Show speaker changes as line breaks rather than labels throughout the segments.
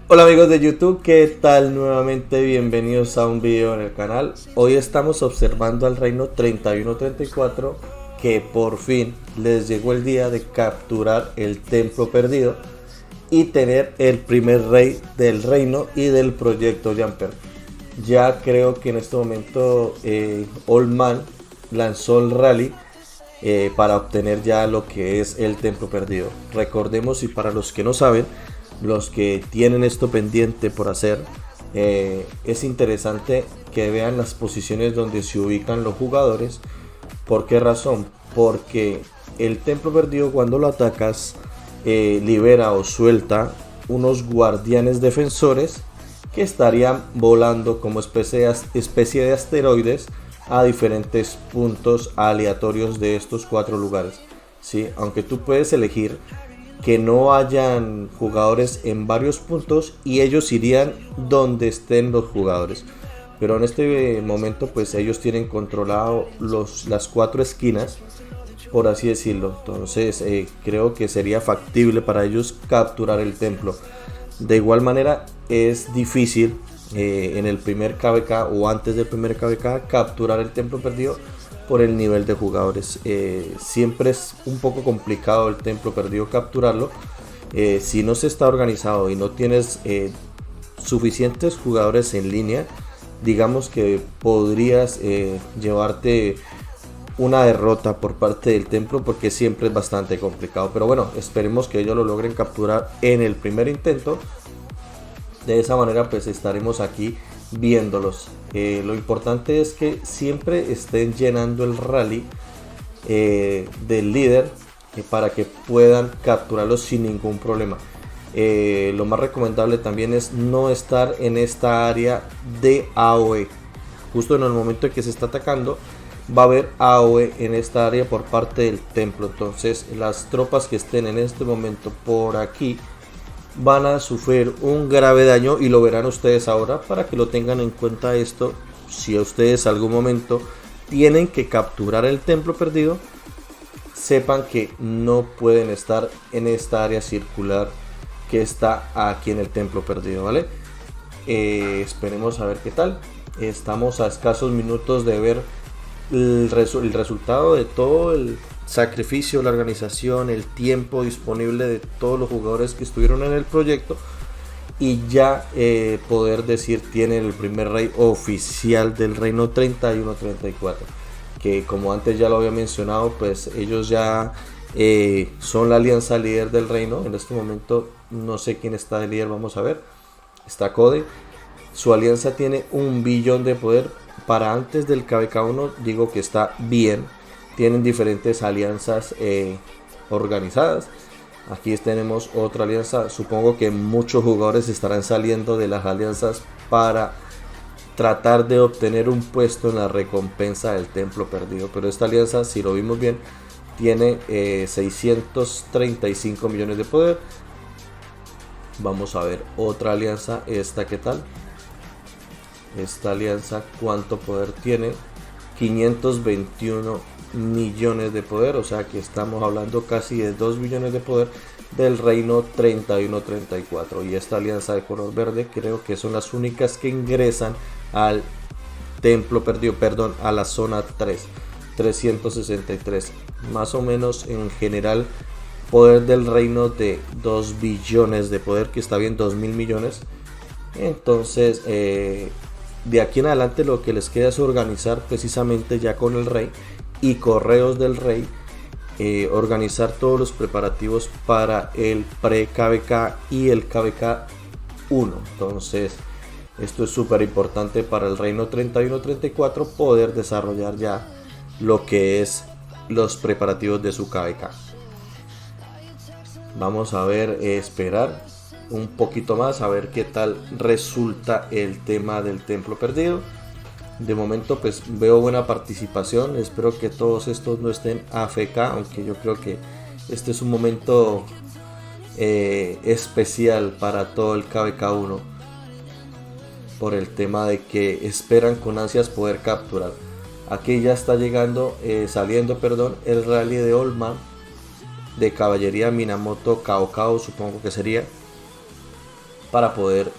Hola amigos de YouTube, ¿qué tal? Nuevamente bienvenidos a un video en el canal. Hoy estamos observando al reino 3134, que por fin les llegó el día de capturar el templo perdido y tener el primer rey del reino y del proyecto Jumper. Ya creo que en este momento Old Man lanzó el rally para obtener ya lo que es el templo perdido. Recordemos, y para los que no saben, los que tienen esto pendiente por hacer, es interesante que vean las posiciones donde se ubican los jugadores. ¿Por qué razón? Porque el templo perdido, cuando lo atacas, libera o suelta unos guardianes defensores que estarían volando como especie de asteroides a diferentes puntos aleatorios de estos 4 lugares, ¿sí? Aunque tú puedes elegir que no hayan jugadores en varios puntos y ellos irían donde estén los jugadores, pero en este momento pues ellos tienen controlado las 4 esquinas, por así decirlo. Entonces creo que sería factible para ellos capturar el templo. De igual manera es difícil en el primer KVK o antes del primer KVK capturar el templo perdido por el nivel de jugadores. Siempre es un poco complicado el templo perdido capturarlo. Si no se está organizado y no tienes suficientes jugadores en línea, digamos que podrías llevarte una derrota por parte del templo, porque siempre es bastante complicado. Pero bueno, esperemos que ellos lo logren capturar en el primer intento. De esa manera pues estaremos aquí viéndolos. Lo importante es que siempre estén llenando el rally del líder para que puedan capturarlos sin ningún problema. Lo más recomendable también es no estar en esta área de AOE. Justo en el momento en que se está atacando, va a haber AOE en esta área por parte del templo. Entonces las tropas que estén en este momento por aquí van a sufrir un grave daño, y lo verán ustedes ahora, para que lo tengan en cuenta esto. Si a ustedes algún momento tienen que capturar el templo perdido, sepan que no pueden estar en esta área circular que está aquí en el templo perdido, ¿vale? Esperemos a ver qué tal. Estamos a escasos minutos de ver el resultado de todo el sacrificio, la organización, el tiempo disponible de todos los jugadores que estuvieron en el proyecto, y ya poder decir tiene el primer rey oficial del reino 3134, que como antes ya lo había mencionado, pues ellos ya son la alianza líder del reino. En este momento no sé quién está de líder, vamos a ver. Está Code. Su alianza tiene 1.000.000.000 de poder. Para antes del KVK1 digo que está bien. Tienen diferentes alianzas organizadas. Aquí tenemos otra alianza. Supongo que muchos jugadores estarán saliendo de las alianzas para tratar de obtener un puesto en la recompensa del templo perdido. Pero esta alianza, si lo vimos bien, tiene 635 millones de poder. Vamos a ver otra alianza. Esta, ¿qué tal? Esta alianza, ¿cuánto poder tiene? 521 millones de poder, o sea que estamos hablando casi de 2 millones de poder del reino 3134. Y esta alianza de color verde creo que son las únicas que ingresan al templo perdido, perdón, a la zona 3, 363. Más o menos en general poder del reino de 2 billones de poder, que está bien, 2.000.000.000. Entonces de aquí en adelante lo que les queda es organizar precisamente ya con el rey y correos del rey, organizar todos los preparativos para el pre-KVK y el KVK1. Entonces esto es súper importante para el reino 3134, poder desarrollar ya lo que es los preparativos de su KVK. Vamos a ver, esperar un poquito más a ver qué tal resulta el tema del templo perdido. De momento pues veo buena participación. Espero que todos estos no estén AFK, aunque yo creo que este es un momento especial para todo el KVK1, por el tema de que esperan con ansias poder capturar. Aquí ya está llegando, saliendo, perdón, el rally de Old Man, de caballería Minamoto Cao Cao, supongo que sería. para poder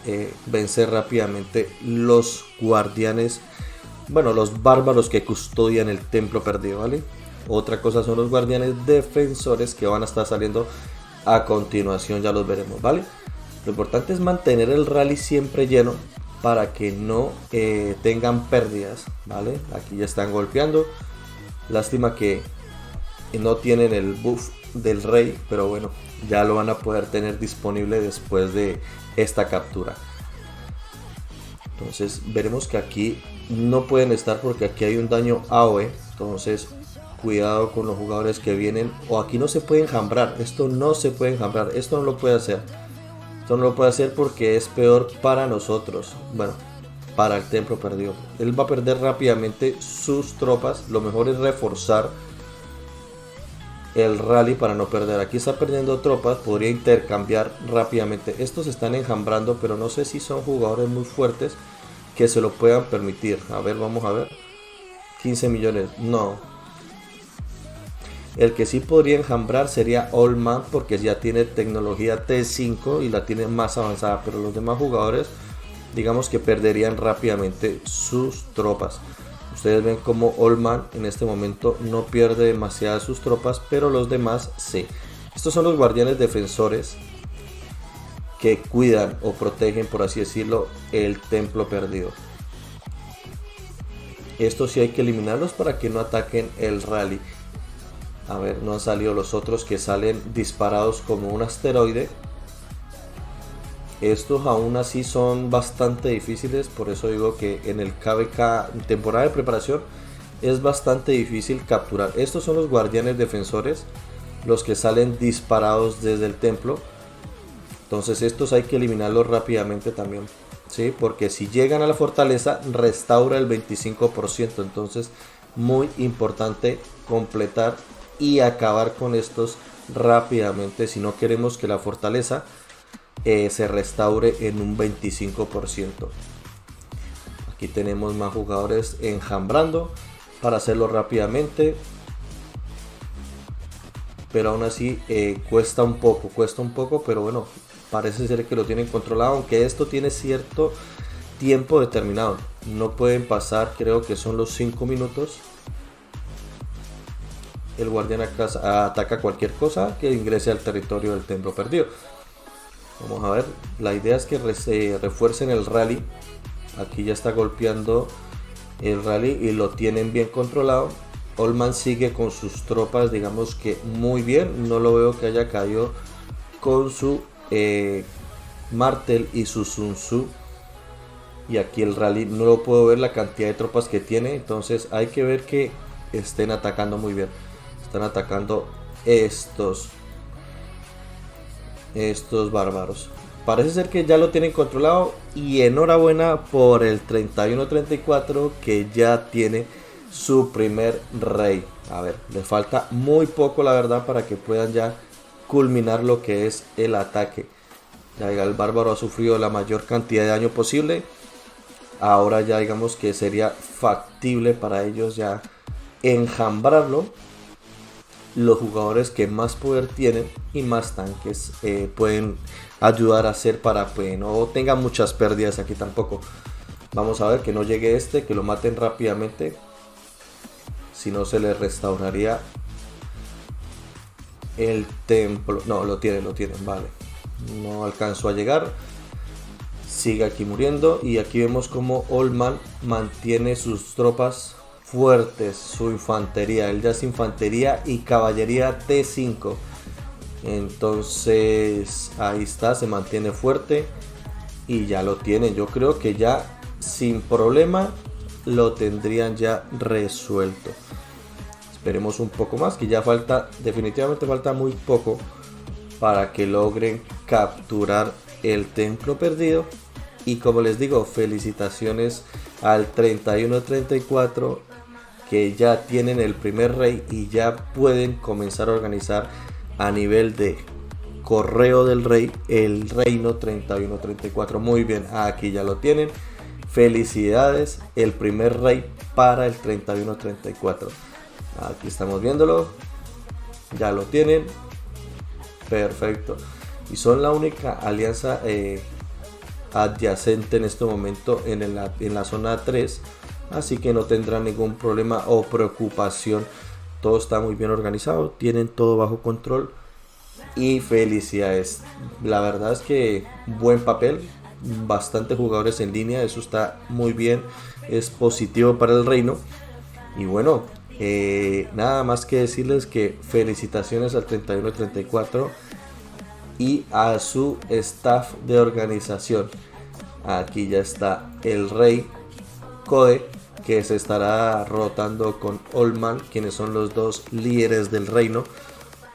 vencer rápidamente los guardianes, bueno, los bárbaros que custodian el templo perdido, ¿vale? Otra cosa son los guardianes defensores que van a estar saliendo a continuación, ya los veremos, ¿vale? Lo importante es mantener el rally siempre lleno para que no tengan pérdidas, ¿vale? Aquí ya están golpeando. Lástima que no tienen el buff del rey, pero bueno, ya lo van a poder tener disponible después de esta captura. Entonces veremos que aquí no pueden estar porque aquí hay un daño AOE, entonces cuidado con los jugadores que vienen. O aquí no se puede enjambrar, esto no se puede enjambrar, esto no lo puede hacer. Esto no lo puede hacer porque es peor para nosotros, bueno, para el templo perdido. Él va a perder rápidamente sus tropas, lo mejor es reforzar el rally para no perder. Aquí está perdiendo tropas, podría intercambiar rápidamente. Estos están enjambrando, pero no sé si son jugadores muy fuertes que se lo puedan permitir. A ver, vamos a ver. 15 millones, no. El que sí podría enjambrar sería Old Man porque ya tiene tecnología T5 y la tiene más avanzada, pero los demás jugadores digamos que perderían rápidamente sus tropas. Ustedes ven como Old Man en este momento no pierde demasiadas sus tropas, pero los demás sí. Estos son los guardianes defensores que cuidan o protegen, por así decirlo, el templo perdido. Estos sí hay que eliminarlos para que no ataquen el rally. A ver, no han salido los otros que salen disparados como un asteroide. Estos aún así son bastante difíciles, por eso digo que en el KVK en temporada de preparación es bastante difícil capturar. Estos son los guardianes defensores, los que salen disparados desde el templo. Entonces estos hay que eliminarlos rápidamente también, ¿sí? Porque si llegan a la fortaleza restaura el 25%, entonces muy importante completar y acabar con estos rápidamente si no queremos que la fortaleza se restaure en un 25%. Aquí tenemos más jugadores enjambrando para hacerlo rápidamente, pero aún así cuesta un poco, pero bueno, parece ser que lo tienen controlado, aunque esto tiene cierto tiempo determinado, no pueden pasar, creo que son los 5 minutos. El guardián ataca cualquier cosa que ingrese al territorio del templo perdido. Vamos a ver, la idea es que refuercen el rally. Aquí ya está golpeando el rally y lo tienen bien controlado. Old Man sigue con sus tropas, digamos que muy bien. No lo veo que haya caído con su Martel y su Sun Tzu. Y aquí el rally no lo puedo ver la cantidad de tropas que tiene. Entonces hay que ver que estén atacando muy bien. Están atacando estos bárbaros. Parece ser que ya lo tienen controlado y enhorabuena por el 31-34 que ya tiene su primer rey. A ver, le falta muy poco la verdad para que puedan ya culminar lo que es el ataque. Ya el bárbaro ha sufrido la mayor cantidad de daño posible. Ahora ya digamos que sería factible para ellos ya enjambrarlo. Los jugadores que más poder tienen y más tanques pueden ayudar a hacer para que no tengan muchas pérdidas aquí tampoco. Vamos a ver que no llegue este, que lo maten rápidamente, si no se le restauraría el templo. No, lo tienen, vale, no alcanzó a llegar, sigue aquí muriendo. Y aquí vemos como Old Man mantiene sus tropas fuertes, su infantería, él ya es infantería y caballería T5, entonces ahí está, se mantiene fuerte y ya lo tienen. Yo creo que ya sin problema lo tendrían ya resuelto. Esperemos un poco más, que ya falta, definitivamente falta muy poco para que logren capturar el templo perdido. Y como les digo, felicitaciones al 31-34 que ya tienen el primer rey y ya pueden comenzar a organizar a nivel de correo del rey el reino 31-34. Muy bien, aquí ya lo tienen. Felicidades, el primer rey para el 31-34. Aquí estamos viéndolo, ya lo tienen, perfecto. Y son la única alianza adyacente en este momento en la zona 3, así que no tendrán ningún problema o preocupación. Todo está muy bien organizado, tienen todo bajo control y felicidades. La verdad es que buen papel, bastante jugadores en línea, eso está muy bien, es positivo para el reino. Y bueno, nada más que decirles que felicitaciones al 3134 y a su staff de organización. Aquí ya está el rey Code, que se estará rotando con Olman, quienes son los dos líderes del reino,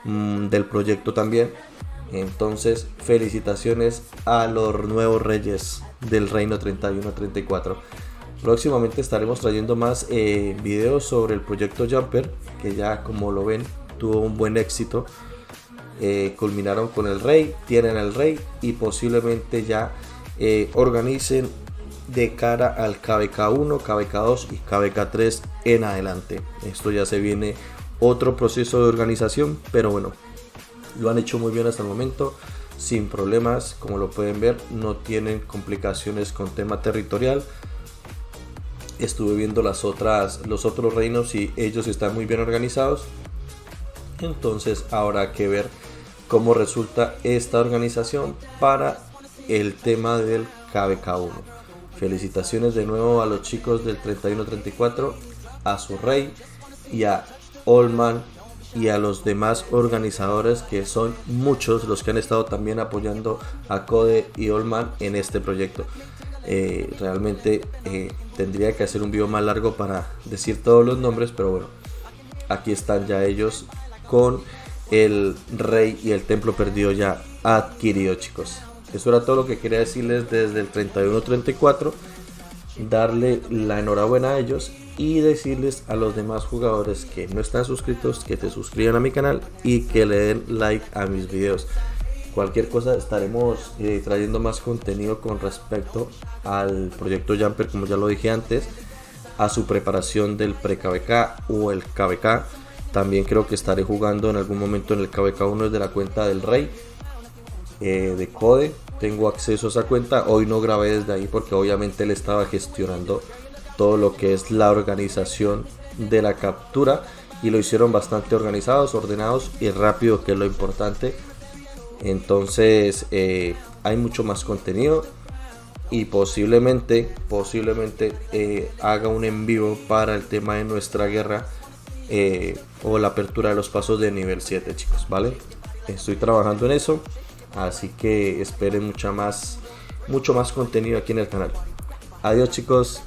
del proyecto también. Entonces felicitaciones a los nuevos reyes del reino 3134. Próximamente estaremos trayendo más videos sobre el proyecto Jumper, que ya, como lo ven, tuvo un buen éxito. Culminaron con el rey, tienen el rey y posiblemente ya organicen de cara al KVK1, KVK2 y KVK3 en adelante. Esto ya se viene otro proceso de organización, pero bueno, lo han hecho muy bien hasta el momento, sin problemas. Como lo pueden ver, no tienen complicaciones con tema territorial. Estuve viendo los otros reinos y ellos están muy bien organizados. Entonces habrá que ver cómo resulta esta organización para el tema del KVK1. Felicitaciones de nuevo a los chicos del 3134, a su rey y a Olman y a los demás organizadores, que son muchos los que han estado también apoyando a Code y Olman en este proyecto. Realmente tendría que hacer un video más largo para decir todos los nombres, pero bueno, aquí están ya ellos con el rey y el templo perdido ya adquirido, chicos. Eso era todo lo que quería decirles desde el 3134, darle la enhorabuena a ellos y decirles a los demás jugadores que no están suscritos que se suscriban a mi canal y que le den like a mis videos. Cualquier cosa estaremos trayendo más contenido con respecto al proyecto Jumper, como ya lo dije antes, a su preparación del pre-KVK o el KVK. También creo que estaré jugando en algún momento en el KVK1 desde la cuenta del rey de Code. Tengo acceso a esa cuenta. Hoy no grabé desde ahí porque obviamente él estaba gestionando todo lo que es la organización de la captura, y lo hicieron bastante organizados, ordenados y rápido, que es lo importante. Entonces hay mucho más contenido y posiblemente haga un en vivo para el tema de nuestra guerra o la apertura de los pasos de nivel 7, chicos, ¿vale? Estoy trabajando en eso, así que esperen mucho más contenido aquí en el canal. Adiós, chicos.